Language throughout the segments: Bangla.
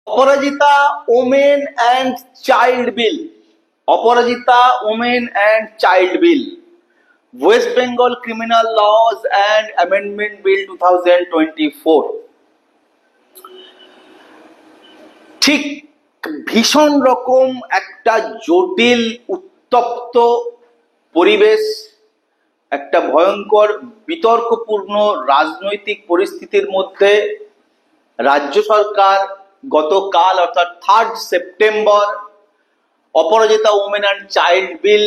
Aparajita women and child bill, Aparajita women and child bill, West Bengal criminal laws and amendment bill 2024। ঠিক ভীষণ রকম একটা জটিল উত্তপ্ত পরিবেশ, একটা ভয়ঙ্কর বিতর্কপূর্ণ রাজনৈতিক পরিস্থিতির মধ্যে রাজ্য সরকার গতকাল অর্থাৎ 3rd September Aparajita women and child bill,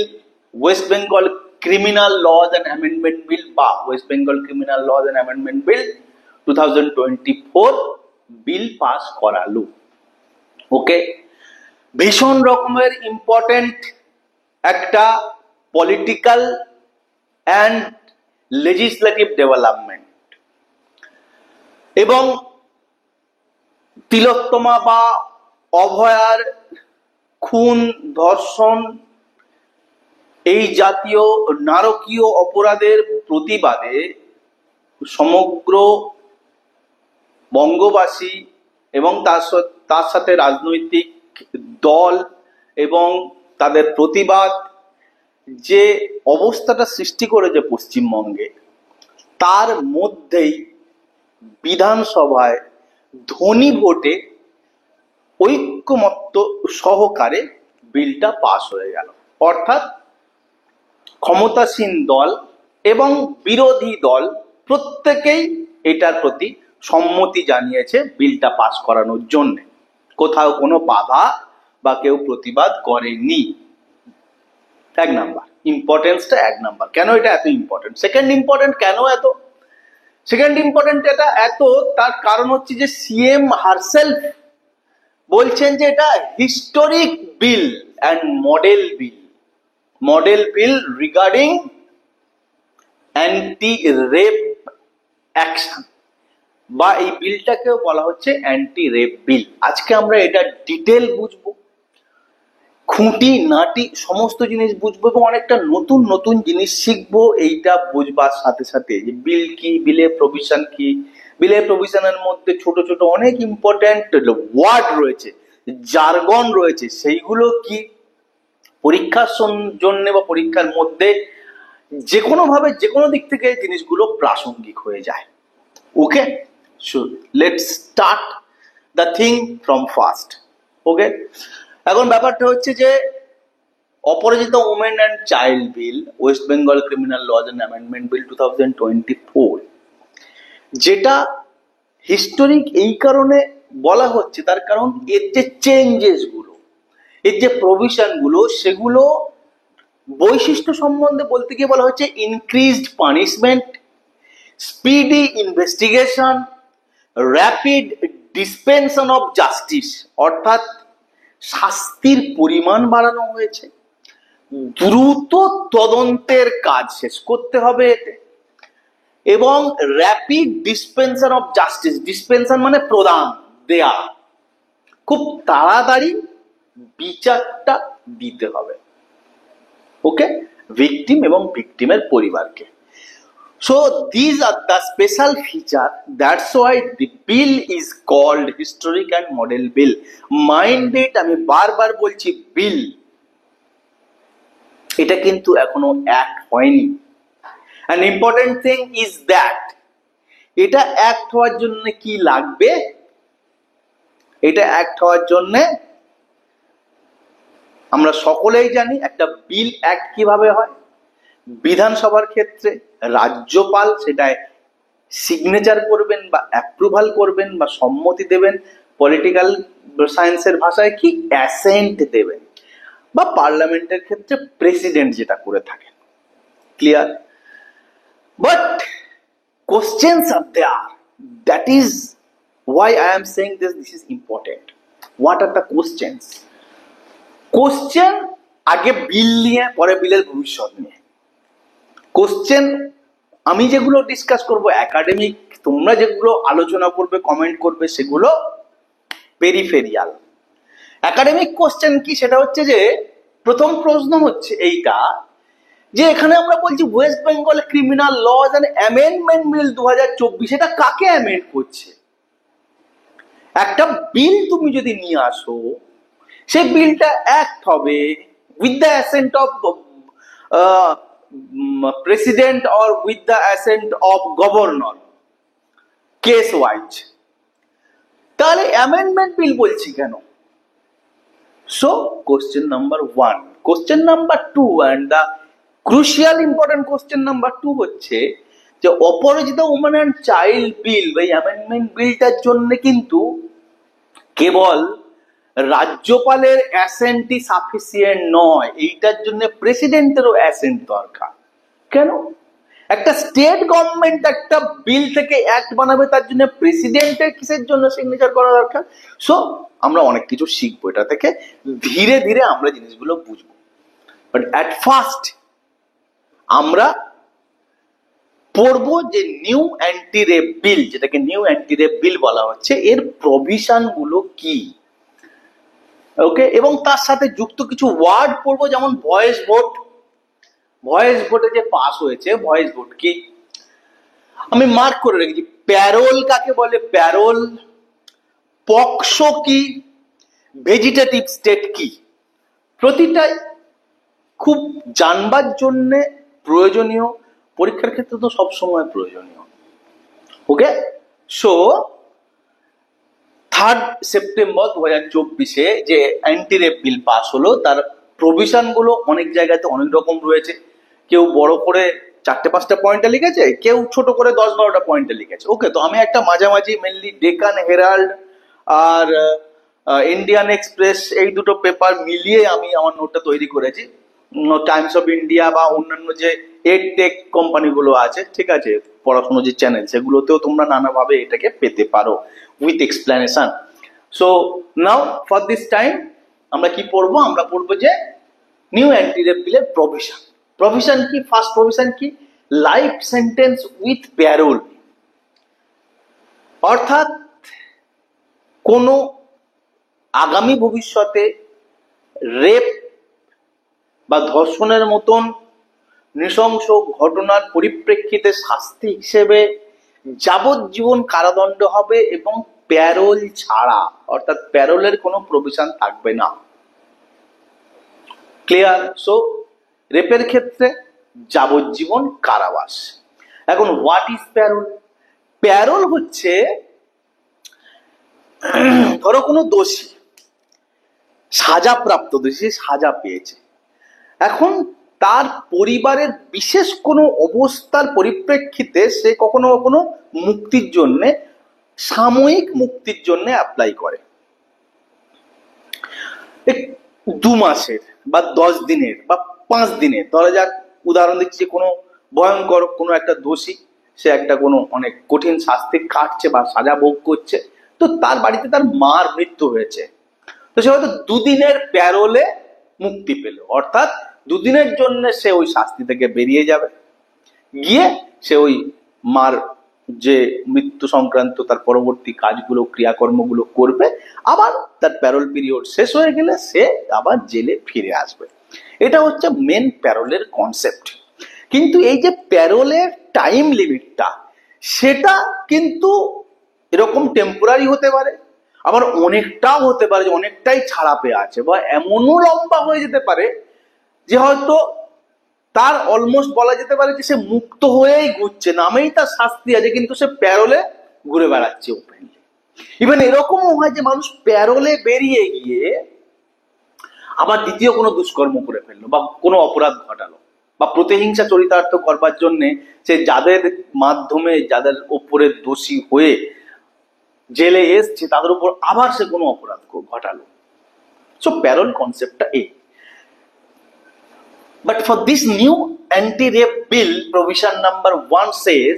West Bengal criminal laws and amendment bill বা West Bengal criminal laws and amendment bill 2024 বিল পাস করালো। ওকে, ভীষণ রকমের ইম্পর্টেন্ট একটা পলিটিক্যাল অ্যান্ড লেজিসলেটিভ ডেভেলপমেন্ট। এবং তিলোত্তমা বা অভয়ার খুন, ধর্ষণ, এই জাতীয় নারকীয় অপরাধের প্রতিবাদে সমগ্র বঙ্গবাসী এবং তার সাথে রাজনৈতিক দল এবং তাদের প্রতিবাদ যে অবস্থাটা সৃষ্টি করেছে পশ্চিমবঙ্গে, তার মধ্যেই বিধানসভায় ধ্বনি ভোটে ঐক্যমত্য সহকারে বিলটা পাস হয়ে গেল। অর্থাৎ ক্ষমতাসীন দল এবং বিরোধী দল প্রত্যেকেই এটার প্রতি সম্মতি জানিয়েছে বিলটা পাস করানোর জন্য। কোথাও কোনো বাধা বা কেউ প্রতিবাদ করেনি। এক নাম্বার ইম্পর্টেন্সটা, এক নাম্বার কেন এটা এত ইম্পর্টেন্ট। সেকেন্ড ইম্পর্টেন্ট কেন এত, সেকেন্ড ইম্পর্টেন্ট এটা এত, তার কারণ হচ্ছে যে সিএম হারসেলফ বলছেন যে এটা historic Bill and model bill, model bill regarding anti rape action, বা এই বিলটাকেও বলা হচ্ছে অ্যান্টি রেপ বিল। আজকে আমরা এটা ডিটেল বুঝবো, খুঁটি নাটি সমস্ত জিনিস বুঝবো এবং অনেকটা নতুন নতুন জিনিস শিখবো এইটা বুঝবার সাথে সাথে। যে বিল কি, বিলের প্রভিশন কি, বিলের প্রভিশনের মধ্যে ছোট ছোট অনেক ইম্পর্টেন্ট ওয়ার্ড রয়েছে, জার্গন রয়েছে, সেইগুলো কি পরীক্ষার জন্য বা পরীক্ষার মধ্যে যে কোনো ভাবে যে কোনো দিক থেকে জিনিসগুলো প্রাসঙ্গিক হয়ে যায়। Okay, so let's start the thing from first. Okay, এখন ব্যাপারটা হচ্ছে যে Aparajita women and child bill, West Bengal criminal laws and amendment bill 2024, যেটা হিস্টোরিক এই কারণে বলা হচ্ছে, তার কারণ এর যে চেঞ্জেস গুলো, এর যে প্রভিশন গুলো, সেগুলো বৈশিষ্ট্য সম্বন্ধে বলতে গিয়ে বলা হচ্ছে increased punishment, speedy investigation, rapid dispensation of justice, অর্থাৎ শাস্তির পরিমাণ বাড়ানো হয়েছে, দ্রুত তদন্তের কাজ শেষ করতে হবে এতে, এবং র্যাপিড ডিসপেনশন অফ জাস্টিস, ডিসপেনশন মানে প্রদান, দেয়া, খুব তাড়াতাড়ি বিচারটা দিতে হবে। ওকে, ভিকটিম এবং ভিকটিমের পরিবারকে। So these are the special feature, that's why the bill is called historic and model bill. Mind it, আমি বারবার বলছি বিল, এটা কিন্তু এখনো অ্যাক্ট হয়নি। An important thing is that এটা অ্যাক্ট হওয়ার জন্য কি লাগবে, এটা অ্যাক্ট হওয়ার জন্য আমরা সকলেই জানি একটা বিল অ্যাক্ট কিভাবে হয়। বিধানসভার ক্ষেত্রে রাজ্যপাল সেটায় সিগনেচার করবেন বা অ্যাপ্রুভাল করবেন বা সম্মতি দেবেন, পলিটিক্যাল সায়েন্সের ভাষায় কি অ্যাসেন্ট দেবেন, বা পার্লামেন্টের ক্ষেত্রে প্রেসিডেন্ট যেটা করে থাকেন। Clear? But questions are there, that is why I am saying this is important. What are the questions? Question আগে বিল নিয়ে, পরে বিলের ভবিষ্যৎ নিয়ে। কোশ্চেন আমি যেগুলো ডিসকাস করব একাডেমিক, তোমরা যেগুলো আলোচনা করবে, কমেন্ট করবে, সেগুলো পেরিফেরিয়াল। একাডেমিক কোশ্চেন কি, সেটা হচ্ছে যে প্রথম প্রশ্ন হচ্ছে এইটা, যে এখানে আমরা বলছি West Bengal criminal laws and amendment bill 2024, এটা কাকে অ্যামেন্ড করছে? একটা বিল তুমি যদি নিয়ে আসো, সেই বিলটা অ্যাক্ট হবে with the accent of president or with the accent of governor, case wise. তাহলে অ্যামেন্ডমেন্ট বিল বলছি কেন? So question number 1, question number 2 and the crucial important question number 2 হচ্ছে যে অপরাজিতা ওমেন অ্যান্ড চাইল্ড বিল বা অ্যামেন্ডমেন্ট বিলটার জন্য কিন্তু কেবল রাজ্যপালের অ্যাসেন্টই সাফিসিয়েন্ট নয়, এইটার জন্য প্রেসিডেন্টেরও অ্যাসেন্ট দরকার। কেন? একটা স্টেট গভর্নমেন্ট একটা বিল থেকে অ্যাক্ট বানাবে, তার জন্য প্রেসিডেন্টের কিসের জন্য সিগনেচার করা দরকার? সো আমরা অনেক কিছু শিখবো এটা থেকে, ধীরে ধীরে আমরা জিনিসগুলো বুঝবো। বাট অ্যাট ফার্স্ট আমরা পড়বো যে নিউ অ্যান্টি রেপ বিল, যেটাকে নিউ অ্যান্টি রেপ বিল বলা হচ্ছে, এর প্রভিশন গুলো কি, ওকে, এবং তার সাথে যুক্ত কিছু ওয়ার্ড পড়বো, যেমন ভয়েস ভোট। ভয়েস ভোটে যে পাস হয়েছে, ভয়েস ভোট কি আমি মার্ক করে রেখেছি। প্যারোল কাকে বলে? প্যারোল। পক্সো কি? ভেজিটেটিভ স্টেট কি? প্রতিটাই খুব জানবার জন্য প্রয়োজনীয়, পরীক্ষার ক্ষেত্রে তো সবসময় প্রয়োজনীয়। ওকে, সো 3 সেপ্টেম্বর 2024 যে অ্যান্টি রেপ বিল পাস হলো, তার প্রভিশন গুলো অনেক জায়গাতে অনেক রকম রয়েছে। কেউ বড় করে 4-5টা পয়েন্টে লিখেছে, কেউ ছোট করে 10-12টা পয়েন্টে লিখেছে। ওকে, তো আমি একটা মাঝামাঝি মেনলি ডেকান হেরাল্ড আর ইন্ডিয়ান এক্সপ্রেস এই দুটো পেপার মিলিয়ে আমি আমার নোটটা তৈরি করেছি। টাইমস অফ ইন্ডিয়া বা অন্যান্য যে এড টেক কোম্পানিগুলো আছে, ঠিক আছে, পড়াশোনা যে চ্যানেল, সেগুলোতেও তোমরা নানাভাবে এটাকে পেতে পারো with explanation. So now for this time আমরা কি পড়বো? আমরা পড়বো যে নিউ অ্যান্টি রেপ বিলের প্রভিশন। প্রভিশন কি? ফার্স্ট প্রভিশন কি? Life sentence with parole. অর্থাৎ কোনো আগামী ভবিষ্যতে রেপ বা ধর্ষণের মতন নৃশংস ঘটনার পরিপ্রেক্ষিতে শাস্তি হিসেবে যাবজ্জীবন কারাদণ্ড হবে, এবং প্যারোল ছাড়া, অর্থাৎ প্যারোলের কোনো প্রভিশন থাকবে না। ক্লিয়ার? সো রেপের ক্ষেত্রে যাবজ্জীবন কারাবাস। এখন হোয়াট ইজ প্যারোল? প্যারোল হচ্ছে, ধরো কোনো দোষী, সাজাপ্রাপ্ত দোষী, সাজা পেয়েছে, এখন তার পরিবারের বিশেষ কোনো অবস্থার পরিপ্রেক্ষিতে সে কখনো কখনো মুক্তির জন্য, সাময়িক মুক্তির জন্য অ্যাপ্লাই করে। 2 মাসের বা 10 দিনের বা 5 দিনের, ধরা যাক উদাহরণ দিচ্ছি, কোনো ভয়ঙ্কর কোনো একটা দোষী, সে একটা কোনো অনেক কঠিন শাস্তি কাটছে বা সাজা ভোগ করছে, তো তার বাড়িতে তার মার মৃত্যু হয়েছে, তো সে হয়তো 2 দিনের প্যারোলে মুক্তি পেল। অর্থাৎ 2 দিনের জন্য সে ওই শাস্তি থেকে বেরিয়ে যাবে, গিয়ে সে ওই মার যে মৃত্যু সংক্রান্ত তার পরবর্তী কাজগুলো, ক্রিয়াকর্মগুলো করবে, আবার তার প্যারোল পিরিয়ড শেষ হয়ে গেলে সে আবার জেলে ফিরে আসবে। এটা হচ্ছে মেন প্যারোলের কনসেপ্ট। কিন্তু এই যে প্যারোলের টাইম লিমিটটা, সেটা কিন্তু এরকম টেম্পোরারি হতে পারে, আবার অনেকটাও হতে পারে যে অনেকটাই ছাড়া পেয়ে আছে, বা এমনও লম্বা হয়ে যেতে পারে যে হয়তো তার অলমোস্ট বলা যেতে পারে যে সে মুক্ত হয়েই ঘুরছে, নামেই তার শাস্তি আছে, কিন্তু সে প্যারোলে ঘুরে বেড়াচ্ছে ওপেনলি। ইভেন এরকমও হয় যে মানুষ প্যারোলে বেরিয়ে গিয়ে আবার দ্বিতীয় কোনো দুষ্কর্ম করে ফেললো, বা কোনো অপরাধ ঘটালো, বা প্রতিহিংসা চরিতার্থ করবার জন্যে সে যাদের মাধ্যমে, যাদের ওপরে দোষী হয়ে জেলে এসছে, তাদের উপর আবার সে কোনো অপরাধ ঘটালো। সো প্যারোল কনসেপ্টটা এই। But for this new anti-rape bill, provision number 1 says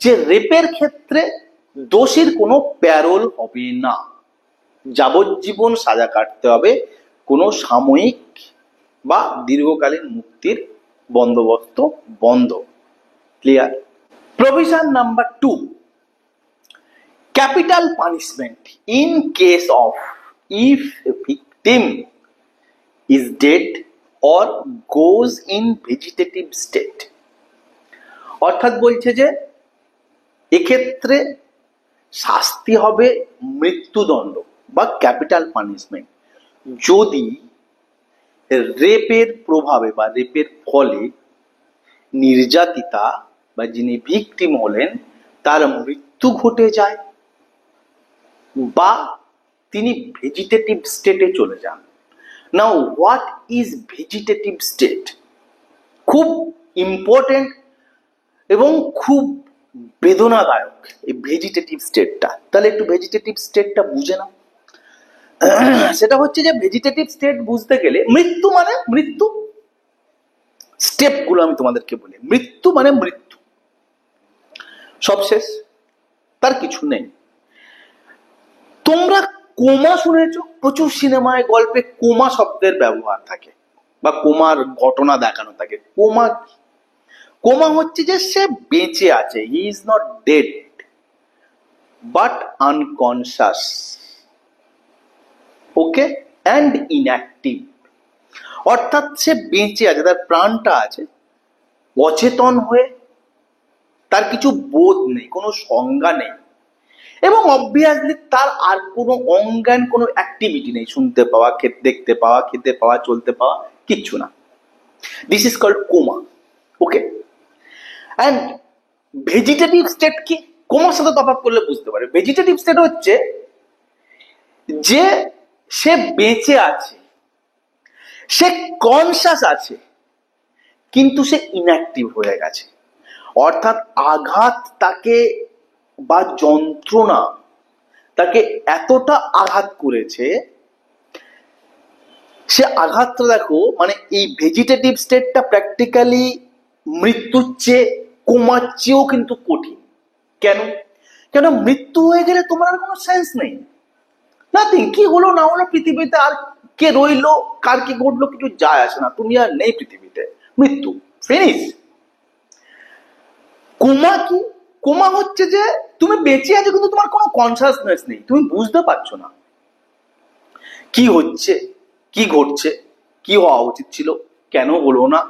যে রেপের ক্ষেত্রে দোষীর কোনো প্যারোল হবে না, যাবজ্জীবন সাজা কাটতে হবে, কোনো সাময়িক বা দীর্ঘকালীন মুক্তির বন্দোবস্ত বন্ধ। Clear? Provision number 2, capital punishment in case of if victim is dead or goes in vegetative state। অর্থাৎ বলছে যে এক্ষেত্রে শাস্তি হবে মৃত্যুদণ্ড বা ক্যাপিটাল পানিশমেন্ট যদি রেপের প্রভাবে বা রেপের ফলে নির্যাতিতা বা যিনি ভিকটিম হলেন তার মৃত্যু ঘটে যায় বা তিনি ভেজিটেটিভ স্টেটে চলে যান। Now what is vegetative state? খুব ইম্পর্টেন্ট এবং খুব বেদনাদায়ক এই ভেজিটেটিভ স্টেটটা। তাহলে একটু ভেজিটেটিভ স্টেটটা বুঝে নাও। সেটা হচ্ছে যে ভেজিটেটিভ স্টেট বুঝতে গেলে মৃত্যু মানে মৃত্যু, স্টেপগুলো আমি তোমাদেরকে বলি। মৃত্যু মানে মৃত্যু, সব শেষ, তার কিছু নেই। তোমরা কোমা শুনেছ? প্রচুর সিনেমায় গল্পে কোমা শব্দের ব্যবহার থাকে বা কোমার ঘটনা দেখানো থাকে। কোমা কোমা হচ্ছে যে সে বেঁচে আছে, he is not dead but unconscious, okay, and inactive. অর্থাৎ সে বেঁচে আছে, তার প্রাণটা আছে, অচেতন হয়ে, তার কিছু বোধ নেই, কোনো সংজ্ঞা নেই, এবং অবভিয়াসলি তার আর কোনো অজ্ঞান, কোনো অ্যাক্টিভিটি নেই, শুনতে পাওয়া, দেখতে পাওয়া, খেতে পাওয়া, চলতে পাওয়া, কিচ্ছু না। This is called coma, okay. And vegetative state কি? কোমার সাথে তফাৎ করলে বুঝতে পারে। ভেজিটেটিভ স্টেট হচ্ছে যে সে বেঁচে আছে, সে কনসাস আছে, কিন্তু সে ইনঅ্যাক্টিভ হয়ে গেছে। অর্থাৎ আঘাত তাকে বা যন্ত্রণা তাকে এতটা আঘাত করেছে, সে আঘাতটা দেখো, মানে এই ভেজিটেটিভ স্টেটটা প্র্যাকটিক্যালি মৃত্যুর চেয়ে, কোমার চেয়েও কিন্তু কঠিন। কেন? কেন মৃত্যু হয়ে গেলে তোমার আর কোনো সেন্স নেই, নাথিং। কি হলো না হলো পৃথিবীতে, আর কে রইলো, কার কি ঘটলো, কিছু যায় আসে না, তুমি আর নেই পৃথিবীতে, মৃত্যু, ফিনিশ। কোমা কি? কোমা হচ্ছে যে তুমি বেঁচে আছো কিন্তু তোমার কোনো কনসাসনেস নেই, তুমি বুঝতে পারছো না কি হচ্ছে, কি ঘটছে, কি হওয়া উচিত ছিল, কেন হলো না,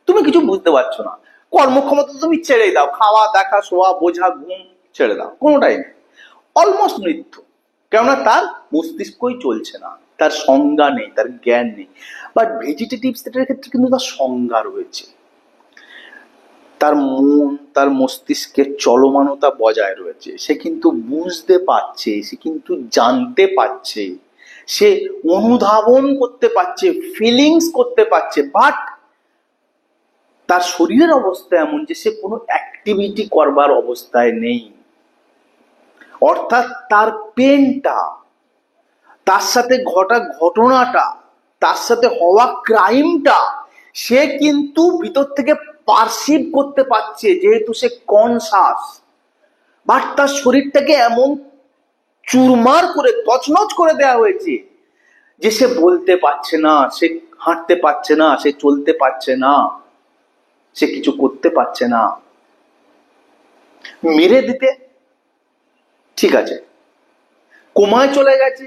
তুমি কিছু বুঝতে পারছো না। কর্মক্ষমতা তুমি ছেড়ে দাও, খাওয়া, দেখা, শোয়া, বোঝা, ঘুম ছেড়ে দাও, কোনোটাই নেই, অলমোস্ট মৃত্যু। কেননা তার মস্তিষ্কই চলছে না, তার সংজ্ঞা নেই, তার জ্ঞান নেই। বাট ভেজিটেটিভ স্টেটের ক্ষেত্রে কিন্তু তার সংজ্ঞা রয়েছে, তার মন, তার মস্তিষ্কের চলমানতা বজায় রয়েছে, সে কিন্তু বুঝতে পারছে, সে কিন্তু জানতে পারছে, সে অনুধাবন করতে পারছে, ফিলিংস করতে পারছে, বাট তার শরীরের অবস্থা এমন যে সে কোনো অ্যাক্টিভিটি করবার অবস্থায় নেই। অর্থাৎ তার পেনটা, তার সাথে ঘটা ঘটনাটা, তার সাথে হওয়া ক্রাইমটা সে কিন্তু ভিতর থেকে পারসিভ করতে পারছে, যেহেতু সে কনসাস। বাট তার শরীরটাকে এমন চুরমার করে, তছনছ করে দেওয়া হয়েছে যে সে বলতে পারছে না, সে হাঁটতে পারছে না, সে চলতে পারছে না, সে কিছু করতে পারছে না। মেরে দিতে ঠিক আছে, কোমায় চলে গেছে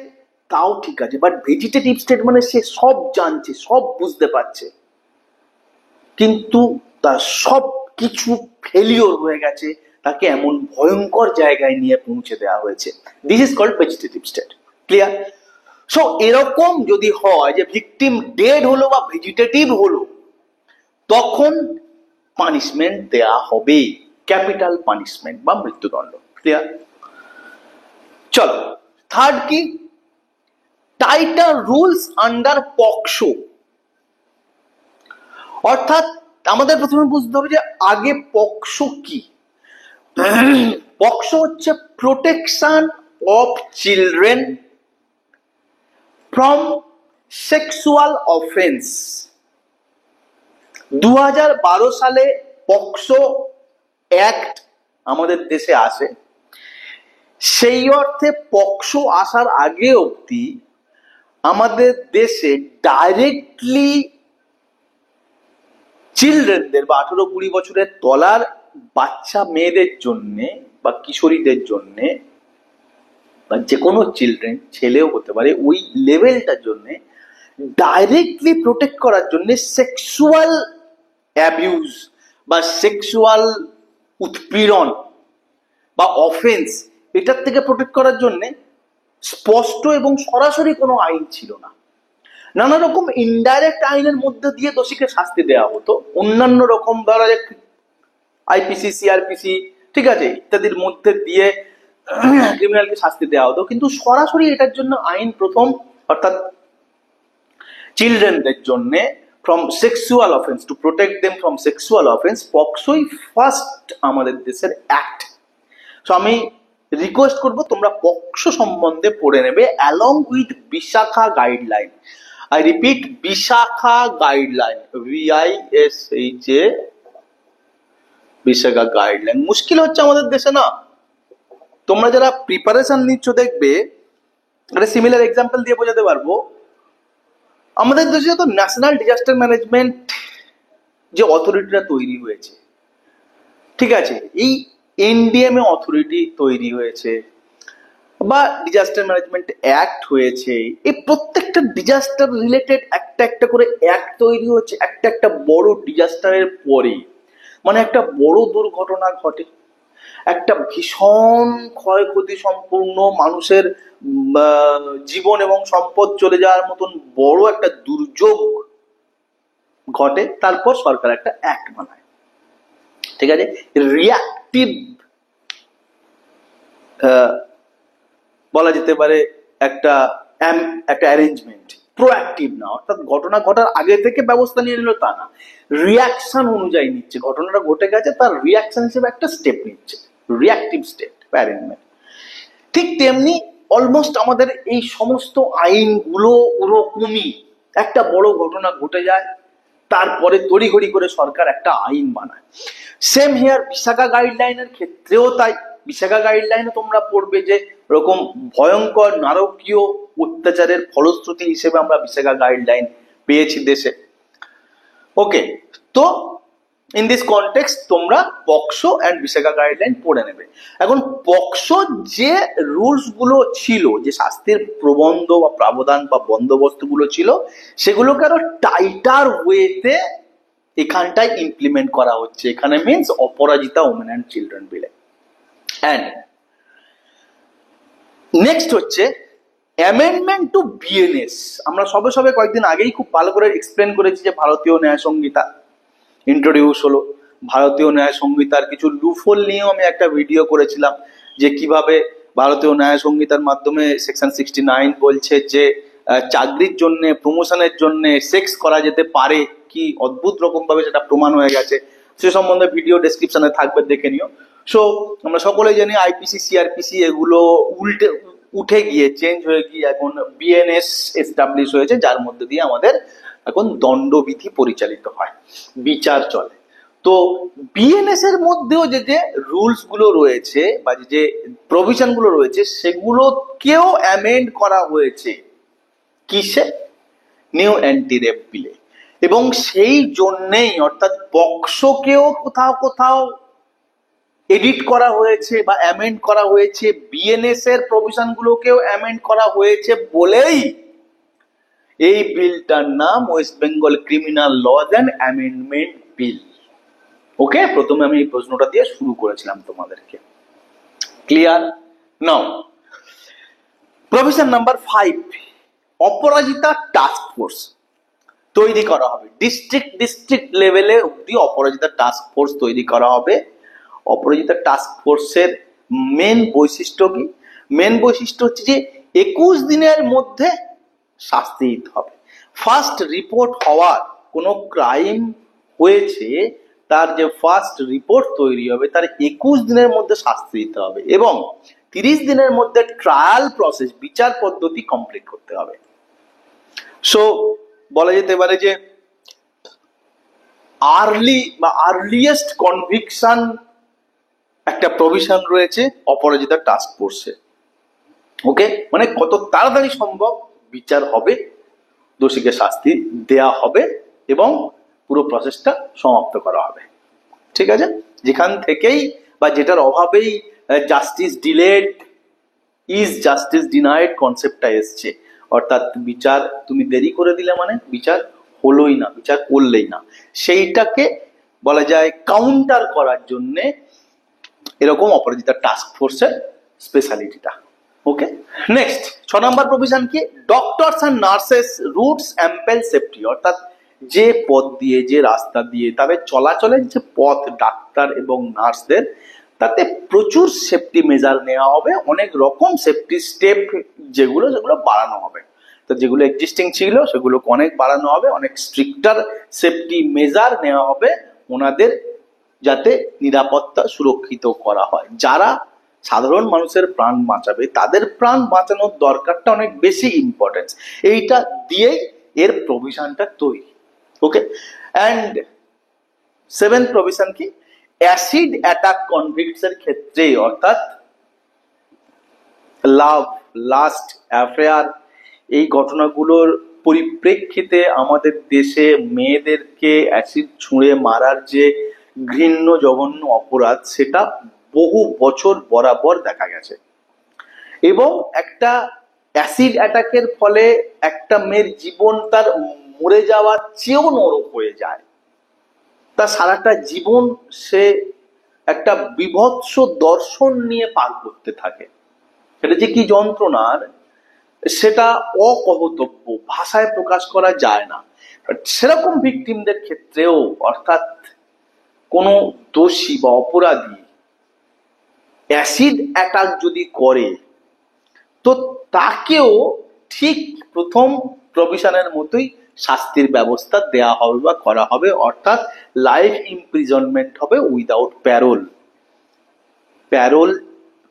তাও ঠিক আছে, বাট ভেজিটেটিভ স্টেট মানে সে সব জানছে, সব বুঝতে পারছে, কিন্তু তার সব কিছু ফেলিওর হয়ে গেছে, তাকে এমন ভয়ঙ্কর জায়গায় নিয়ে পৌঁছে দেওয়া হয়েছে। This is called vegetative state. Clear? So এরকম যদি হয় যে ভিকটিম ডেড হলো বা ভেজিটেটিভ হলো, তখন পানিশমেন্ট দেয়া হবে, ক্যাপিটাল পানিশমেন্ট বা মৃত্যুদণ্ড। ক্লিয়ার? চলো, থার্ড কি? Titre rules under POCSO. অর্থাৎ আমাদের প্রথমে বুঝতে হবে যে আগে পক্সো কি। পক্সো হচ্ছে protection of children from sexual offence. 2012 সালে পক্সো অ্যাক্ট আমাদের দেশে আসে। সেই অর্থে পক্সো আসার আগে অবধি আমাদের দেশে ডাইরেক্টলি চিলড্রেনদের বা 18-20 বছরের তলার বাচ্চা মেয়েদের জন্য বা কিশোরীদের জন্য বা যে কোনো চিলড্রেন, ছেলেও হতে পারে, ওই লেভেলটার জন্য ডাইরেক্টলি প্রোটেক্ট করার জন্য সেক্সুয়াল অ্যাবিউজ বা সেক্সুয়াল উৎপীড়ন বা অফেন্স, এটার থেকে প্রোটেক্ট করার জন্য স্পষ্ট এবং সরাসরি কোনো আইন ছিল না। নানা রকম ইনডাইরেক্ট আইনের মধ্যে দিয়ে দোষীকে শাস্তি দেওয়া হতো, অন্যান্য রকম ধরা যাক আইপিসি, সিআরপিসি, ঠিক আছে, ইত্যাদির মধ্যে দিয়ে ক্রিমিনালকে শাস্তি দেওয়া হতো, কিন্তু সরাসরি এটার জন্য আইন প্রথম, অর্থাৎ চিলড্রেনদের জন্য from sexual offence, to protect them from sexual offence, পক্সোই ফার্স্ট আমাদের দেশের অ্যাক্ট। সো আমি রিকোয়েস্ট করবো তোমরা পক্সো সম্বন্ধে পড়ে নেবে along with Vishakha guideline. I repeat, Vishakha guideline, VISHA, Vishakha guideline. মুশকিল হচ্ছে আমাদের দেশে না, তোমরা যারা প্রিপারেশন নিচ্ছ দেখবে, একটা সিমিলার এক্সাম্পল দিয়ে বোঝাতে পারবো। আমাদের দেশে তো ন্যাশনাল ডিজাস্টার ম্যানেজমেন্ট যে অথরিটিটা তৈরি হয়েছে, ঠিক আছে, এই NDMA অথরিটি তৈরি হয়েছে বা ডিজাস্টার ম্যানেজমেন্ট অ্যাক্ট হয়েছে, এই প্রত্যেকটা ডিজাস্টার রিলেটেড একটা একটা করে অ্যাক্ট তৈরি হচ্ছে একটা একটা বড় ডিজাস্টারের পরে। মানে একটা বড় দুর্ঘটনা ঘটে, একটা ভীষণ ক্ষয়ক্ষতি সম্পূর্ণ মানুষের জীবন এবং সম্পদ চলে যাওয়ার মতন বড় একটা দুর্যোগ ঘটে, তারপর সরকার একটা অ্যাক্ট বানায়, ঠিক আছে, রিয়াক্টিভ বলা যেতে পারে একটা অ্যারেঞ্জমেন্ট, প্রোঅ্যাক্টিভ না, অর্থাৎ ঘটনা ঘটার আগে থেকে ব্যবস্থা নিয়ে নিল তা না, রিয়াকশন অনুযায়ী নিচ্ছে, ঘটনাটা ঘটে গেছে তার রিয়াকশন হিসেবে একটা স্টেপ নিচ্ছে, রিয়াক্টিভ স্টেপ অ্যারেঞ্জমেন্ট। ঠিক তেমনি অলমোস্ট আমাদের এই সমস্ত আইনগুলো ওরকমই, একটা বড় ঘটনা ঘটে যায় তারপরে তড়িঘড়ি করে সরকার একটা আইন বানায়। সেম হেয়ার বিশাখা গাইডলাইনের ক্ষেত্রেও তাই। বিশাখা গাইডলাইনে তোমরা পড়বে যে এরকম ভয়ঙ্কর নারকীয় অত্যাচারের ফলশ্রুতি হিসেবে আমরা বিশাখা গাইডলাইন পেয়েছি দেশে। ওকে, তো ইন দিস কনটেক্সট তোমরা পক্সো অ্যান্ড বিশাখা গাইডলাইন পড়ে নেবে। এখন পক্সো যে রুলস গুলো ছিল, যে শাস্তির প্রবন্ধ বা প্রাবধান বা বন্দোবস্ত গুলো ছিল, সেগুলোকে আরো টাইটার ওয়েতে এখানটায় ইমপ্লিমেন্ট করা হচ্ছে। এখানে means Aparajita women and children বিলে। অ্যান্ড নেক্সট হচ্ছে অ্যামেন্ডমেন্ট টু BNS। আমরা সবে কয়েকদিন আগেই খুব ভালো করে এক্সপ্লেন করেছি যে ভারতীয় ন্যায় সংহিতা ইন্ট্রোডিউস হলো। ভারতীয় ন্যায় সংহিতার কিছু লুফল নিয়েও আমি একটা ভিডিও করেছিলাম, যে কিভাবে ভারতীয় ন্যায় সংহিতার মাধ্যমে সেকশন 69 বলছে যে চাকরির জন্য, প্রমোশনের জন্য সেক্স করা যেতে পারে, কি অদ্ভুত রকম ভাবে সেটা প্রমাণ হয়ে গেছে। সে সম্বন্ধে ভিডিও ডেসক্রিপশনে থাকবে, দেখে নিও। সো আমরা সকলেই জানি আইপিসি, সিআরপিসি এগুলো উঠে গিয়ে চেঞ্জ হয়ে গিয়ে এখন BNS এস্টাবলিশ হয়েছে, যার মধ্যে দিয়ে আমাদের এখন দণ্ডবিধি পরিচালিত হয়, বিচার চলে। তো BNS এর মধ্যেও যে যে রুলস গুলো রয়েছে বা যে প্রভিশন গুলো রয়েছে, সেগুলোকেও অ্যামেন্ড করা হয়েছে কিসে? নিউ অ্যান্টি রেপ বিলে। এবং সেই জন্যেই অর্থাৎ পক্সোকেও কোথাও কোথাও এডিট করা হয়েছে বা অ্যামেন্ড করা হয়েছে, BNS এর প্রভিশন গুলোকেও অ্যামেন্ড করা হয়েছে বলেই এই বিলটার নাম West Bengal criminal laws and amendment bill. Okay, প্রথমে আমি এই প্রশ্নটা দিয়ে শুরু করেছিলাম তোমাদেরকে। Clear? Now provision number 5, Aparajita task force তৈরি করা হবে। ডিস্ট্রিক্ট লেভেলে অব্দি অপরাজিতা টাস্ক ফোর্স তৈরি করা হবে। অপরাজিতা টাস্ক ফোর্সের মেন বৈশিষ্ট্য কি? মেন বৈশিষ্ট্য হচ্ছে যে 21 দিনের মধ্যে শাস্তি দিতে হবে। ফার্স্ট রিপোর্ট হওয়ার, কোনো ক্রাইম হয়েছে তার যে ফার্স্ট রিপোর্ট তৈরি হবে, তার 21 দিনের মধ্যে শাস্তি দিতে হবে এবং 30 দিনের মধ্যে ট্রায়াল প্রসেস, বিচার পদ্ধতি কমপ্লিট করতে হবে। সো বলা যেতে পারে যে আর্লিয়েস্ট কনভিকশন একটা প্রভিশন রয়েছে অপরাজিতা টাস্ক ফোর্সে। ওকে, মানে কত তাড়াতাড়ি সম্ভব বিচার হবে, দোষীকে শাস্তি দেয়া হবে এবং পুরো প্রসেসটা সমাপ্ত করা হবে। ঠিক আছে, যেখান থেকেই বা যেটার অভাবেই justice delayed is justice denied কনসেপ্টটা এসছে, অর্থাৎ বিচার তুমি দেরি করে দিলে মানে বিচার হলোই না, বিচার করলেই না, সেইটাকে বলা যায় কাউন্টার করার জন্যে এরকম অপরাজিতা টাস্ক ফোর্সের স্পেশালিটিটা। ওকে, নেক্সট 6 নম্বর প্রভিশন কি, doctors and nurses roots অ্যাম্পেল safety, অর্থাৎ যে পথ দিয়ে, যে রাস্তা দিয়ে তাদের চলাচলের যে পথ ডাক্তার এবং নার্সদের, তাতে প্রচুর সেফটি মেজার নেওয়া হবে, অনেক রকম সেফটি স্টেপ যেগুলো সেগুলো বাড়ানো হবে। তো যেগুলো এক্সিস্টিং ছিল সেগুলোকে অনেক বাড়ানো হবে, অনেক স্ট্রিক্টার সেফটি মেজার নেওয়া হবে ওনাদের, যাতে নিরাপত্তা সুরক্ষিত করা হয়। যারা সাধারণ মানুষের প্রাণ বাঁচাবে তাদের প্রাণ বাঁচানোর দরকারটা অনেক বেশি ইম্পর্টেন্স, এইটা দিয়েই এর প্রভিশনটা তৈরি। ওকে, অ্যান্ড 7th প্রভিশন কি, অ্যাসিড অ্যাটাক কনভিক্টস এর ক্ষেত্রে, অর্থাৎ লাভ, লাস্ট, অ্যাফেয়ার, এই ঘটনাগুলোর পরিপ্রেক্ষিতে আমাদের দেশে মেয়েদেরকে অ্যাসিড ছুঁড়ে মারার যে ঘৃণ্য জঘন্য অপরাধ, সেটা বহু বছর বরাবর দেখা গেছে। এবং একটা অ্যাসিড অ্যাটাকের ফলে একটা মেয়ের জীবন তার মরে যাওয়ার চেয়েও নরক হয়ে যায়, তার সারাটা জীবন সে একটা বিভৎস দর্শন নিয়ে পার করতে থাকে। সেটা যে কি যন্ত্রণার, সেটা অকহতব্য, ভাষায় প্রকাশ করা যায় না। সেরকম ভিকটিমদের ক্ষেত্রেও, অর্থাৎ কোনো দোষী বা অপরাধী অ্যাসিড অ্যাটাক যদি করে, তো তাকেও ঠিক প্রথম প্রভিশনের মতোই শাস্তির ব্যবস্থা দেয়া হবে বা করা হবে, অর্থাৎ লাইফ ইমপ্রিজনমেন্ট হবে উইদাউট প্যারোল। প্যারোল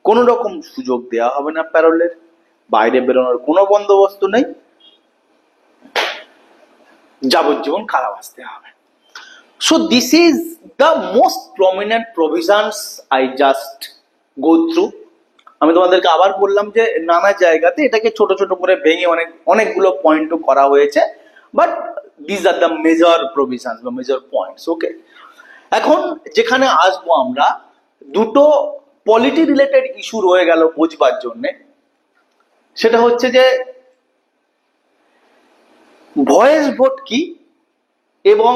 কোন রকম সুযোগ দেওয়া হবে না, প্যারোলের বাইরে বেরোনোর কোনো বন্দোবস্ত নেই, যাবজ্জীবন কারাবাস দেওয়া হবে। So this is the most prominent provisions I just go through. আমি তোমাদেরকে আবার বললাম যে নানা জায়গাতে এটাকে ছোট ছোট করে ভেঙে অনেকগুলো পয়েন্টও করা হয়েছে, but this are the major provisions বা মেজর পয়েন্টস। ওকে, এখন যেখানে আসবো আমরা, দুটো পলিটি রিলেটেড ইস্যু রয়ে গেল বুঝবার জন্যে। সেটা হচ্ছে যে ভয়েস ভোট কি এবং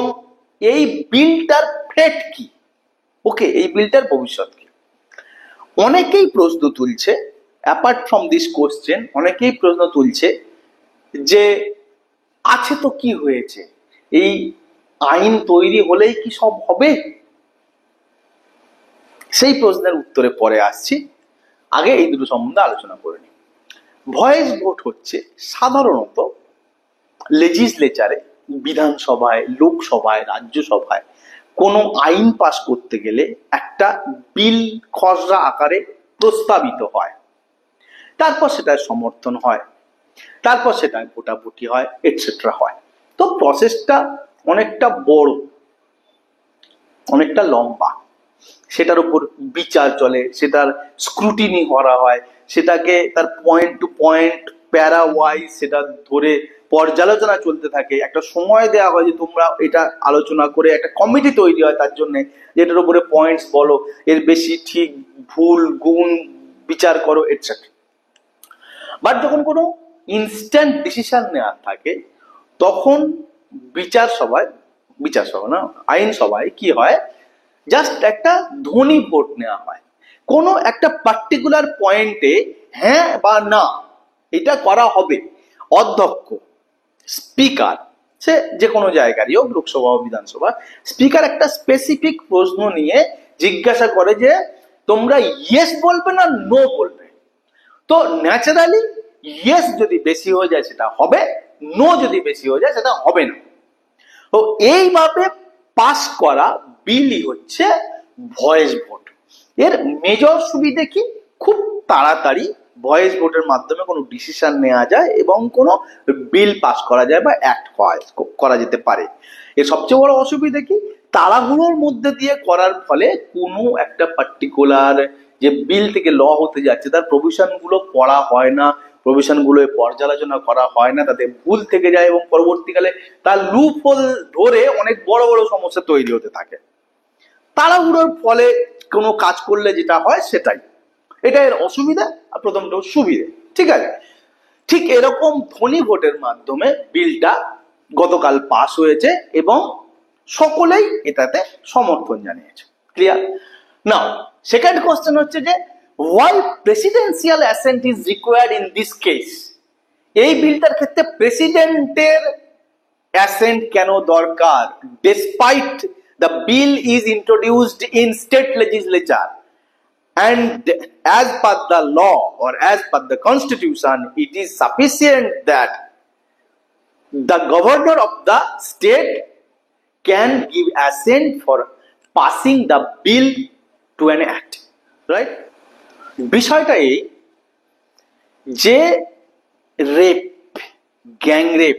এই বিলটার ফেট কি। ওকে, এই বিলটার ভবিষ্যৎ কি। অনেকেই প্রশ্ন তুলছে, অ্যাপার্ট ফ্রম দিস কোশ্চেন, অনেকেই প্রশ্ন তুলছে যে আছে তো কি হয়েছে, এই আইন তৈরি হলেই কি সব হবে? সেই প্রশ্নের উত্তরে পরে আসছি, আগে এই দুটো সম্বন্ধে আলোচনা করে নিই। ভয়েস ভোট হচ্ছে সাধারণত লেজিসলেচারে, বিধানসভায়, লোকসভায়, রাজ্যসভায় কোনো আইন পাস করতে গেলে একটা বিল খসড়া আকারে প্রস্তাবিত হয়, তারপর সেটার সমর্থন হয়, তারপর সেটায় ভোটাভুটি হয়, এটসেট্রা হয়। তো প্রসেসটা অনেকটা বড়, অনেকটা লম্বা, সেটার উপর বিচার চলে, সেটার স্ক্রুটিনি করা হয়, সেটাকে তার পয়েন্ট টু পয়েন্ট প্যারা ওয়াইজ সেটা ধরে পর্যালোচনা চলতে থাকে। একটা সময় দেওয়া হয় যে তোমরা এটা আলোচনা করে একটা কমিটি তৈরি হয় তার জন্য, যেটার উপরে পয়েন্টস বলো, এর বেশি ঠিক ভুল গুণ বিচার করো, এটসেট্রা। বাট যখন কোনো ইনস্ট্যান্ট ডিসিশন নেওয়ার থাকে, তখন বিচার সভায় না, আইন সভায় কি হয়, জাস্ট একটা ধ্বনি ভোট নেওয়া হয়। কোনো একটা পার্টিকুলার পয়েন্টে হ্যাঁ বা না এটা করা হবে। অধ্যক্ষ, স্পিকার, সে যে কোনো জায়গারই হোক, লোকসভা ও বিধানসভা, স্পিকার একটা স্পেসিফিক প্রশ্ন নিয়ে জিজ্ঞাসা করে যে তোমরা ইয়েস বলবে না নো বলবে। তো ন্যাচারালি ইয়েস যদি বেশি হয়ে যায় সেটা হবে, নো যদি বেশি হয়ে যায় সেটা হবে না। তো এইভাবে পাস করা বিলই হচ্ছে ভয়েস ভোট। এর মেজর সুবিধে কি, খুব তাড়াতাড়ি ভয়েস ভোটের মাধ্যমে কোনো ডিসিশন নেওয়া যায় এবং কোনো বিল পাস করা যায় বা অ্যাক্ট করা যেতে পারে। এর সবচেয়ে বড় অসুবিধা কি, তাড়াহুড়োর মধ্যে দিয়ে করার ফলে কোনো একটা পার্টিকুলার যে বিল থেকে ল হতে যাচ্ছে তার প্রভিশন গুলো পড়া হয় না, প্রভিশন গুলো পর্যালোচনা করা হয় না, তাতে ভুল থেকে যায় এবং পরবর্তীকালে তার লুপ হোল ধরে অনেক বড় বড় সমস্যা তৈরি হতে থাকে। তাড়াহুড়োর ফলে কোনো কাজ করলে যেটা হয় সেটাই, এটা এর অসুবিধা আর প্রথমটা সুবিধে। ঠিক আছে, ঠিক এরকম ধ্বনি ভোটের মাধ্যমে বিলটা গতকাল পাস হয়েছে এবং সকলেই এটাতে সমর্থন জানিয়েছে। ক্লিয়ার? নাও সেকেন্ড কোশ্চেন হচ্ছে যে why presidential assent is required in this case? এই বিলটার ক্ষেত্রে প্রেসিডেন্টের অ্যাসেন্ট কেন দরকার? despite the bill is introduced in state legislature and as per the law or as per the constitution, it is sufficient that the governor of the state can give assent for passing the bill to an act, right? বিষয়টা এই যে rape, gang rape,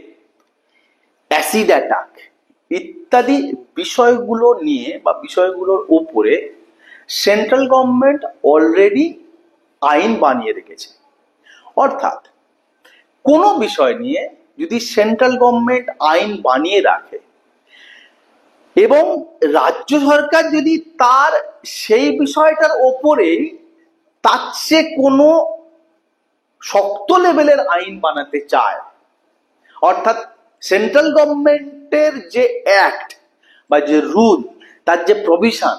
acid attack ইত্যাদি বিষয়গুলো নিয়ে বা বিষয়গুলোর উপরে সেন্ট্রাল গভর্নমেন্ট অলরেডি আইন বানিয়ে রেখেছে। অর্থাৎ কোনো বিষয় নিয়ে যদি সেন্ট্রাল গভর্নমেন্ট আইন বানিয়ে রাখে এবং রাজ্য সরকার যদি তার সেই বিষয়টার ওপরেই তার চেয়ে কোনো শক্ত লেভেলের আইন বানাতে চায়, অর্থাৎ সেন্ট্রাল গভর্নমেন্টের যে অ্যাক্ট বা যে রুল, তার যে প্রভিশন,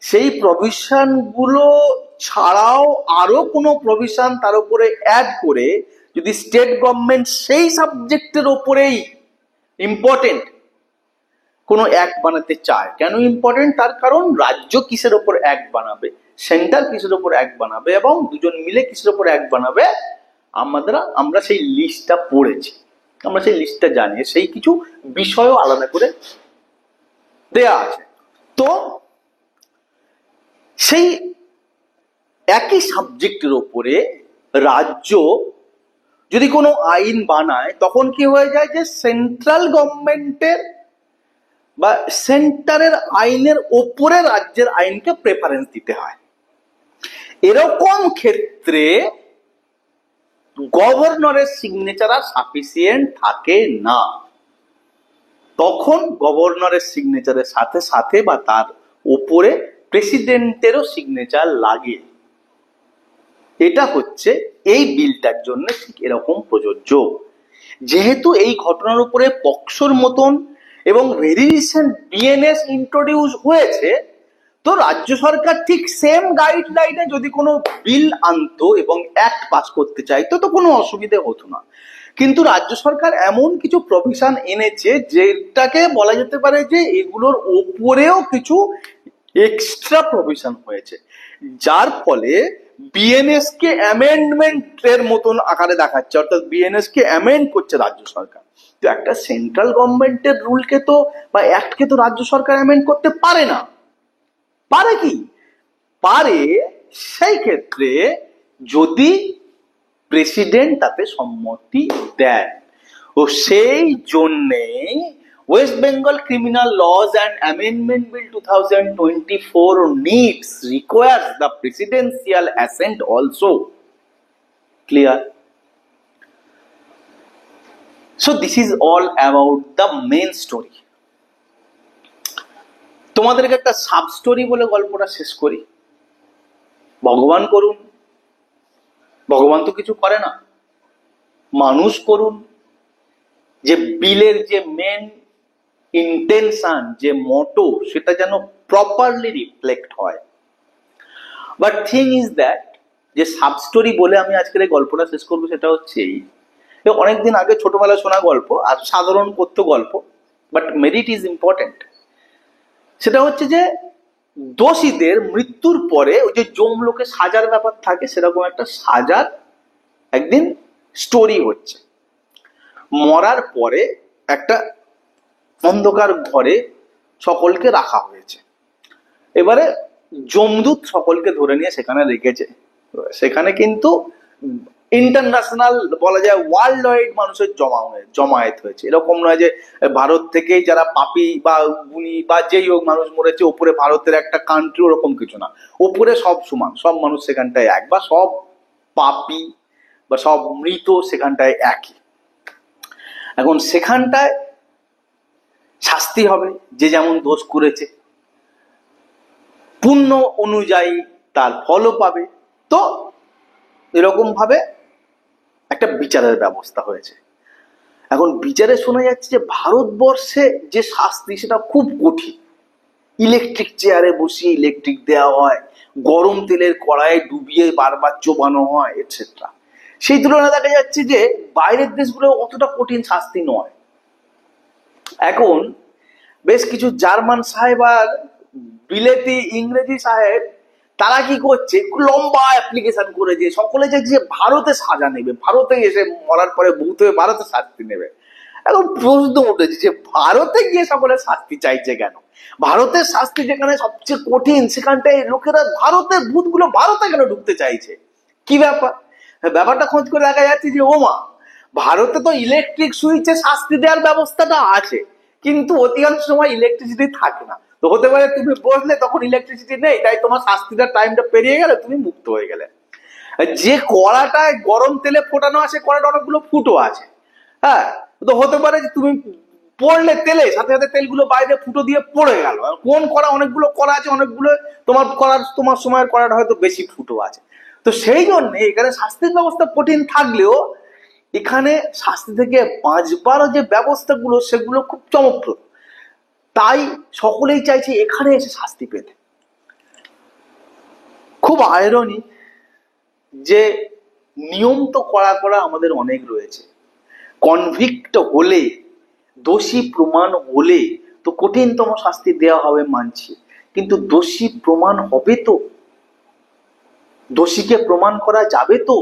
সেই প্রভিশনগুলো ছাড়াও আরো কোনো প্রভিশন তার উপরে অ্যাড করে যদি স্টেট গভর্নমেন্ট সেই সাবজেক্টের ওপরেই ইম্পর্টেন্ট কোনো অ্যাক্ট বানাতে চায়, কেন ইম্পর্টেন্ট? তার কারণ রাজ্য কিসের ওপর অ্যাক্ট বানাবে, সেন্টার কিসের ওপর অ্যাক্ট বানাবে এবং দুজন মিলে কিসের ওপর অ্যাক্ট বানাবে, আমরা সেই লিস্টটা পড়েছি, আমরা সেই লিস্টটা জানি, সেই কিছু বিষয়ও আলাদা করে দেয়া আছে। তো সেই একই সাবজেক্টের ওপরে রাজ্য যদি কোনো আইন বানায় তখন কি হয়ে যায় যে সেন্ট্রাল গভর্নমেন্টের বা সেন্টারের আইনের ওপরে রাজ্যের আইনকে প্রেফারেন্স দিতে হয়। এরকম ক্ষেত্রে গভর্নরের সিগনেচার আর সাফিসিয়েন্ট থাকে না, তখন গভর্নরের সিগনেচারের সাথে সাথে বা তার ওপরে প্রেসিডেন্টেরও সিগনেচার লাগে। এটা হচ্ছে এই বিলটার জন্য ঠিক এরকম প্রযোজ্য। যেহেতু এই ঘটনার উপরে পক্সোর মতন এবং ভেরি রিসেন্ট বিএনএস ইন্ট্রোডিউস হয়েছে, তো রাজ্য সরকার ঠিক সেম গাইডলাইনে যদি কোনো বিল আনতো এবং অ্যাক্ট পাস করতে চাইতো তো কোনো অসুবিধে হতো না। কিন্তু রাজ্য সরকার এমন কিছু প্রভিশন এনেছে যেটাকে বলা যেতে পারে যে এগুলোর ওপরেও কিছু এক্সট্রা প্রভিশন হয়েছে, যার ফলে বিএনএস কে অ্যামেন্ডমেন্টের মতন আকারে দেখাচ্ছে, অর্থাৎ বিএনএস কে অ্যামেন্ড করছে রাজ্য সরকার। তো একটা সেন্ট্রাল গভর্নমেন্টের রুলকে তো বা অ্যাক্টকে তো রাজ্য সরকার অ্যামেন্ড করতে পারে না। পারে কি? পারে সেই ক্ষেত্রে যদি প্রেসিডেন্ট তাতে সম্মতি দেয়। ও সেই জন্যেই West Bengal criminal laws and amendment bill 2024 requires the presidential assent also. Clear? So this is all about the main story. তোমাদেরকে একটা সাব স্টোরি বলে গল্পটা শেষ করি। ভগবান করুন, ভগবান তো কিছু করে না, মানুষ করুন যে বিলের যে মেন ইন্টেনশন, যে মোটো, সেটা যেন প্রপারলি রিফ্লেক্ট হয়। বাট থিং ইজ দ্যাট, যে সাব স্টোরি বলে আমি আজকের এই গল্পটা শেষ করবো সেটা হচ্ছে এই, অনেকদিন আগে ছোটবেলায় শোনা গল্প আর সাধারণ কথ্য গল্প, বাট মেরিট ইজ ইম্পর্টেন্ট। সেটা হচ্ছে যে দোষীদের মৃত্যুর পরে ওই যে জমলোকে সাজার ব্যাপার থাকে, সেরকম একটা সাজার একদিন স্টোরি হচ্ছে। মরার পরে একটা অন্ধকার ঘরে সকলকে রাখা হয়েছে। এবারে যমদূত সকলকে ধরে নিয়ে সেখানে রেখেছে। সেখানে কিন্তু ইন্টারন্যাশনাল বলা যায় ওয়ার্ল্ড ওয়াইড মানুষের জমায়েত হয়েছে। এরকম নয় যে ভারত থেকেই যারা পাপি বা গুণী বা যেই হোক মানুষ মরেছে, ওপরে ভারতের একটা কান্ট্রি, ওরকম কিছু না। ওপরে সব সমান, সব মানুষ সেখানটায় এক, বা সব পাপি বা সব মৃত সেখানটায় একই। এখন সেখানটায় শাস্তি হবে, যে যেমন দোষ করেছে পুণ্য অনুযায়ী তার ফলও পাবে। তো এরকম ভাবে একটা বিচারের ব্যবস্থা হয়েছে। এখন বিচারে শোনা যাচ্ছে যে ভারতবর্ষে যে শাস্তি সেটা খুব কঠিন, ইলেকট্রিক চেয়ারে বসিয়ে ইলেকট্রিক দেওয়া হয়, গরম তেলের কড়াইয়ে ডুবিয়ে বারবার চোবানো হয়, এটসেট্রা। সেই তুলনায় দেখা যাচ্ছে যে বাইরের দেশগুলো অতটা কঠিন শাস্তি নয়। এখন বেশ কিছু জার্মান সাহেব আর বিলেতি ইংরেজি সাহেব তারা কি করছে, লম্বা অ্যাপ্লিকেশন করেছে, সকলে যে ভারতে সাজা নেবে, ভারতে এসে মরার পরে ভূত হয়ে ভারতে শাস্তি নেবে। এখন প্রশ্ন উঠেছে যে ভারতে গিয়ে সকলে শাস্তি চাইছে কেন? ভারতের শাস্তি যেখানে সবচেয়ে কঠিন, সেখানটায় লোকেরা ভারতের ভূতগুলো ভারতে কেন ঢুকতে চাইছে? কি ব্যাপার? ব্যাপারটা খোঁজ করে দেখা যাচ্ছে যে ওমা, ভারতে তো ইলেকট্রিক সুইচে শাস্তি দেওয়ার ব্যবস্থাটা আছে, কিন্তু অধিকাংশ সময় ইলেকট্রিসিটি থাকে না। তো হতে পারে তুমি বসলে তখন ইলেকট্রিসিটি নেই, তাই তোমার শাস্তিটার টাইমটা পেরিয়ে গেলে, তুমি মুক্ত হয়ে গেলে। যে কড়াটায় গরম তেলে ফোটানো আছে, কড়াটা অনেকগুলো ফুটো আছে, হ্যাঁ, তো হতে পারে যে তুমি পড়লে তেলে, সাথে সাথে তেলগুলো বাইরে ফুটো দিয়ে পড়ে গেল। কোন কড়া, অনেকগুলো কড়া আছে, অনেকগুলো তোমার সময়ের কড়াটা হয়তো বেশি ফুটো আছে। তো সেই জন্য এখানে শাস্তির ব্যবস্থা কঠিন থাকলেও এখানে শাস্তি থেকে বাঁচবার যে ব্যবস্থাগুলো, সেগুলো খুব চমকপ্রদ। তাই সকলেই চাইছে এখানে এসে শাস্তি পেতে। খুব আয়রনি যে নিয়ম তো কড়া করা আমাদের অনেক রয়েছে, কনভিক্ট হলে, দোষী প্রমাণ হলে তো কঠিনতম শাস্তি দেওয়া হবে মানছি, কিন্তু দোষী প্রমাণ হবে তো, দোষীকে প্রমাণ করা যাবে তো?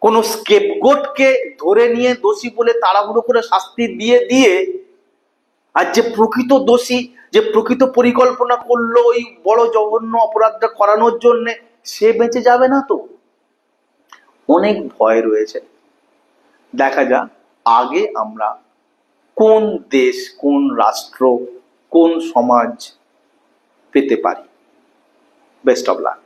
কোন স্কেপগোটকে ধরে নিয়ে দোষী বলে তাড়াহুড়ো করে শাস্তি দিয়ে দিয়ে আর যে প্রকৃত দোষী, যে প্রকৃত পরিকল্পনা করলো ওই বড় জঘন্য অপরাধটা করানোর জন্য, সে বেঁচে যাবে না তো? অনেক ভয় রয়েছে। দেখা যাক আগে আমরা কোন দেশ, কোন রাষ্ট্র, কোন সমাজ পেতে পারি। Best of luck.